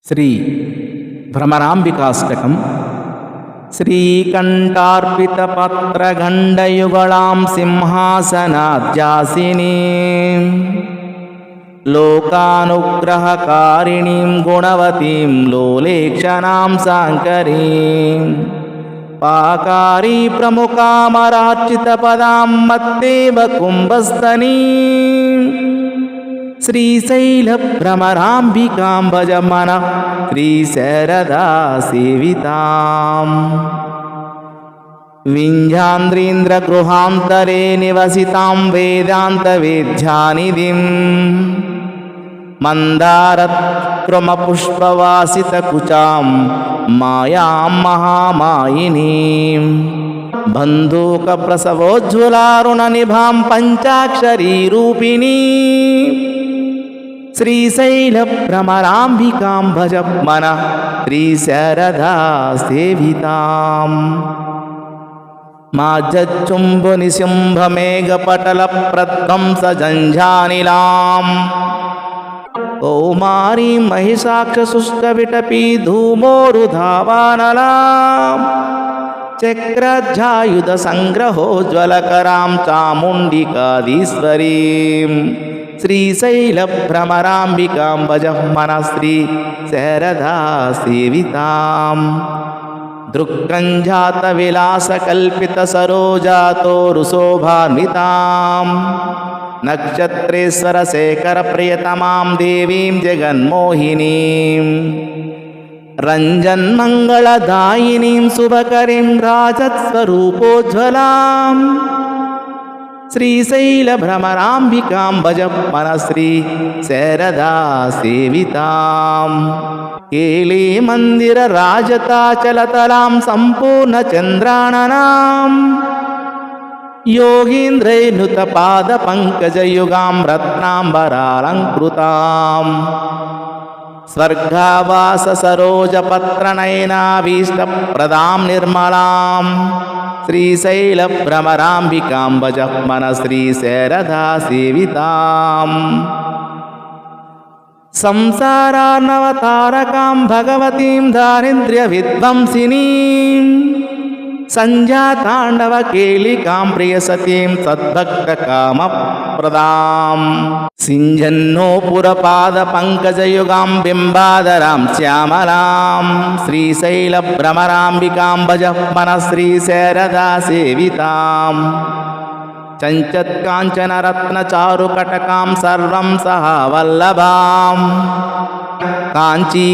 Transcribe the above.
శ్రీ భ్రమరాంబికాష్టకం. శ్రీకంఠార్పితపత్రగండయుగళాం సింహాసనాధ్యాసినీం లోకానుగ్రహకారిణీం గుణవతీం లోలేక్షణాం సాంకరీం పాకారీ ప్రముఖామరార్చితపదాం మత్తేవ కుంభస్తనీం శ్రీశైలభ్రమరాంబికాం భజ మనః శ్రీశారదా సేవితాం. వింధ్యాంద్రీంద్రగృహాంతరే నివసితాం వేదాంతవేద్యానిధిం మందారద్రుమపుష్పవాసితకుచాం మాయాం మహామాయినీం బంధూకప్రసవోజ్వలారుణనిభాం పంచాక్షరీరూపిణీం శ్రీశైలభ్రమరాంబికాం భజ మనః శ్రీశారదా సేవితాం. మాజ్జుంభనిశుంభమేఘపటలప్రధ్వంసజంఝానిలాం కౌమారీం మహిషాక్షశుష్కవిటపీ ధూమోరుధావానలాం చక్రధ్యాయుధసంగ్రహోజ్వలకరాం చాముండికాధీశ్వరీం శ్రీశైలభ్రమరాంబికాం భజ మనః శ్రీశారదా సేవితాం. దృక్కంజాతవిలాసకల్పితసరోజాతోరుశోభాన్వితాం నక్షత్రేశ్వరశేఖరప్రియతమాం దేవీం జగన్మోహినీం రంజన్మంగళదాయినీం శుభకరీం రాజత్స్వరూపోజ్వలాం శ్రీశైలభ్రమరాంబికాం భజ మనః శ్రీశారదా సేవితాం. కేళీ మందిరరాజతాచలతలాం సంపూర్ణచంద్రాననాం యోగీంద్రైర్నుతపాదపంకజయుగాం రత్నాంబరాలంకృతాం స్వర్గావాససరోజపత్రనయనాభీష్టప్రదాం నిర్మలాం శ్రీశైలభ్రమరాంబికాం భజ మనః శ్రీశారదా సేవితాం. సంసారార్ణవతారకాం భగవతీం దారిద్ర్యవిధ్వంసినీం సంజాతాండవకేళికాం ప్రియసతీం సద్భక్తకామప్రదాం సింజన్నోపురపాదపంకజయుగాం బింబాదరాం శ్యామలాం శ్రీశైలభ్రమరాంబికాం భజ మనః శ్రీశారదా సేవితాం. చంచత్కాంచనరత్నచారుకటకాం సర్వం సహా వల్లభాం కాంచీ